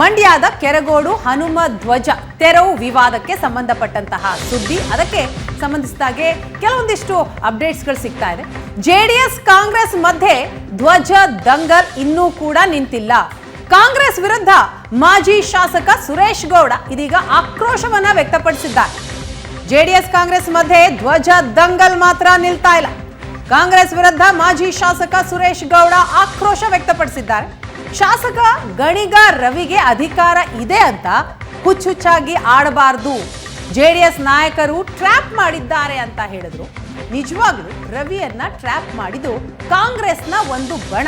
ಮಂಡ್ಯದ ಕೆರಗೋಡು ಹನುಮ ಧ್ವಜ ತೆರವು ವಿವಾದಕ್ಕೆ ಸಂಬಂಧಪಟ್ಟಂತಹ ಸುದ್ದಿ. ಅದಕ್ಕೆ ಸಂಬಂಧಿಸಿದಾಗೆ ಕೆಲವೊಂದಿಷ್ಟು ಅಪ್ಡೇಟ್ಸ್ಗಳು ಸಿಗ್ತಾ ಇದೆ. ಜೆಡಿಎಸ್ ಕಾಂಗ್ರೆಸ್ ಮಧ್ಯೆ ಧ್ವಜ ದಂಗಲ್ ಇನ್ನೂ ಕೂಡ ನಿಂತಿಲ್ಲ. ಕಾಂಗ್ರೆಸ್ ವಿರುದ್ಧ ಮಾಜಿ ಶಾಸಕ ಸುರೇಶ್ ಗೌಡ ಇದೀಗ ಆಕ್ರೋಶವನ್ನ ವ್ಯಕ್ತಪಡಿಸಿದ್ದಾರೆ. ಜೆಡಿಎಸ್ ಕಾಂಗ್ರೆಸ್ ಮಧ್ಯೆ ಧ್ವಜ ದಂಗಲ್ ಮಾತ್ರ ನಿಲ್ತಾ ಇಲ್ಲ. ಕಾಂಗ್ರೆಸ್ ವಿರುದ್ಧ ಮಾಜಿ ಶಾಸಕ ಸುರೇಶ್ ಗೌಡ ಆಕ್ರೋಶ ವ್ಯಕ್ತಪಡಿಸಿದ್ದಾರೆ. ಶಾಸಕ ಗಣಿಗ ರವಿಗೆ ಅಧಿಕಾರ ಇದೆ ಅಂತ ಹುಚ್ಚುಚ್ಚಾಗಿ ಆಡಬಾರದು, ಜೆಡಿಎಸ್ ನಾಯಕರು ಟ್ರ್ಯಾಪ್ ಮಾಡಿದ್ದಾರೆ ಅಂತ ಹೇಳಿದ್ರು. ನಿಜವಾಗ್ಲೂ ರವಿಯನ್ನ ಟ್ರ್ಯಾಪ್ ಮಾಡಿದ್ದು ಕಾಂಗ್ರೆಸ್ನ ಒಂದು ಬಣ.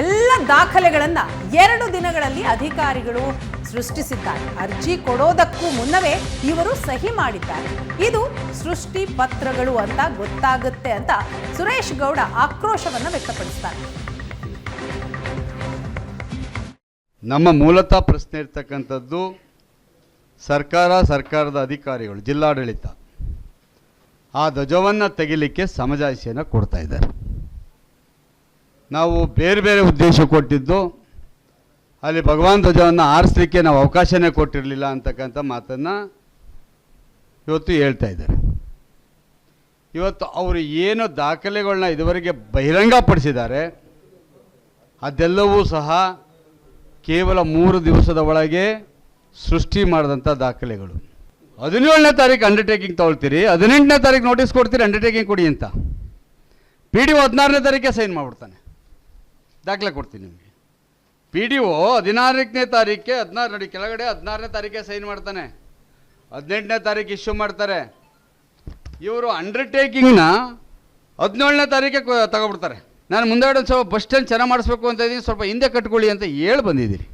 ಎಲ್ಲ ದಾಖಲೆಗಳನ್ನ 2 ದಿನಗಳಲ್ಲಿ ಅಧಿಕಾರಿಗಳು ಸೃಷ್ಟಿಸಿದ್ದಾರೆ. ಅರ್ಜಿ ಕೊಡೋದಕ್ಕೂ ಮುನ್ನವೇ ಇವರು ಸಹಿ ಮಾಡಿದ್ದಾರೆ. ಇದು ಸೃಷ್ಟಿ ಪತ್ರಗಳು ಅಂತ ಗೊತ್ತಾಗುತ್ತೆ ಅಂತ ಸುರೇಶ್ ಗೌಡ ಆಕ್ರೋಶವನ್ನ ವ್ಯಕ್ತಪಡಿಸ್ತಾರೆ. ನಮ್ಮ ಮೂಲತಃ ಪ್ರಶ್ನೆ ಇರ್ತಕ್ಕಂಥದ್ದು ಸರ್ಕಾರದ ಅಧಿಕಾರಿಗಳು, ಜಿಲ್ಲಾಡಳಿತ ಆ ಧ್ವಜವನ್ನು ತೆಗಿಲಿಕ್ಕೆ ಸಮಜಾಯಿಷಿಯನ್ನು ಕೊಡ್ತಾ ಇದ್ದಾರೆ. ನಾವು ಬೇರೆ ಬೇರೆ ಉದ್ದೇಶ ಕೊಟ್ಟಿದ್ದು, ಅಲ್ಲಿ ಭಗವಾನ್ ಧ್ವಜವನ್ನು ಆರಿಸಲಿಕ್ಕೆ ನಾವು ಅವಕಾಶನೇ ಕೊಟ್ಟಿರಲಿಲ್ಲ ಅಂತಕ್ಕಂಥ ಮಾತನ್ನು ಇವತ್ತು ಹೇಳ್ತಾ ಇದ್ದಾರೆ. ಇವತ್ತು ಅವರು ಏನು ದಾಖಲೆಗಳನ್ನ ಇದುವರೆಗೆ ಬಹಿರಂಗಪಡಿಸಿದ್ದಾರೆ ಅದೆಲ್ಲವೂ ಸಹ ಕೇವಲ 3 ದಿವಸದ ಒಳಗೆ ಸೃಷ್ಟಿ ಮಾಡಿದಂಥ ದಾಖಲೆಗಳು. 17ನೇ ತಾರೀಕು ಅಂಡರ್ಟೇಕಿಂಗ್ ತಗೊಳ್ತೀರಿ, 18ನೇ ತಾರೀಕು ನೋಟಿಸ್ ಕೊಡ್ತೀರಿ ಅಂಡರ್ಟೇಕಿಂಗ್ ಕೊಡಿ ಅಂತ. PDO 16ನೇ ತಾರೀಕೆ ಸೈನ್ ಮಾಡಿಬಿಡ್ತಾನೆ. ದಾಖಲೆ ಕೊಡ್ತೀನಿ ನಿಮಗೆ. PDO 16ನೇ ತಾರೀಕೆ 16 ನೋಡಿ ಕೆಳಗಡೆ 16ನೇ ತಾರೀಕೆ ಸೈನ್ ಮಾಡ್ತಾನೆ, 18ನೇ ತಾರೀಕು ಇಶ್ಯೂ ಮಾಡ್ತಾರೆ. ಇವರು ಅಂಡರ್ಟೇಕಿಂಗ್ನ 17ನೇ ತಾರೀಕೆ ತಗೊಬಿಡ್ತಾರೆ. ನಾನು ಮುಂದೆಗಡೆ ಸ್ವಲ್ಪ ಬಸ್ ಸ್ಟ್ಯಾಂಡ್ ಚೆನ್ನಾಗಿ ಮಾಡಿಸ್ಬೇಕು ಅಂತ ಇದ್ದೀನಿ, ಸ್ವಲ್ಪ ಹಿಂದೆ ಕಟ್ಕೊಳ್ಳಿ ಅಂತ ಹೇಳಿ ಬಂದಿದ್ದೀರಿ.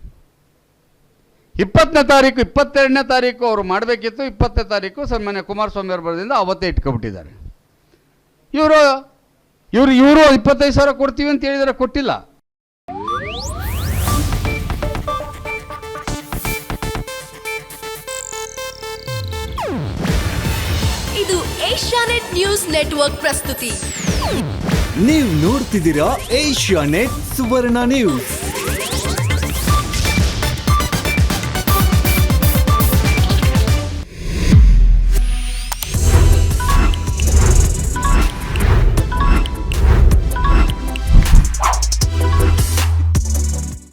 20ನೇ ತಾರೀಕು 22ನೇ ತಾರೀಕು ಅವರು ಮಾಡಬೇಕಿತ್ತು, 20ನೇ ತಾರೀಕು ಸನ್ಮಾನ್ಯ ಕುಮಾರಸ್ವಾಮಿ ಅವರು ಬರೋದ್ರಿಂದ ಅವತ್ತೇ ಇಟ್ಕೊಬಿಟ್ಟಿದ್ದಾರೆ. ಇವರು 25,000 ಕೊಡ್ತೀವಿ ಅಂತ ಹೇಳಿದರೆ ಕೊಟ್ಟಿಲ್ಲ. ಇದು ಏಷ್ಯಾನೆಟ್ ನ್ಯೂಸ್ ನೆಟ್ವರ್ಕ್ ಪ್ರಸ್ತುತಿ. ನೀವು ನೋಡ್ತಿದ್ದೀರಾ ಏಷ್ಯಾನೆಟ್ ಸುವರ್ಣ ನ್ಯೂಸ್.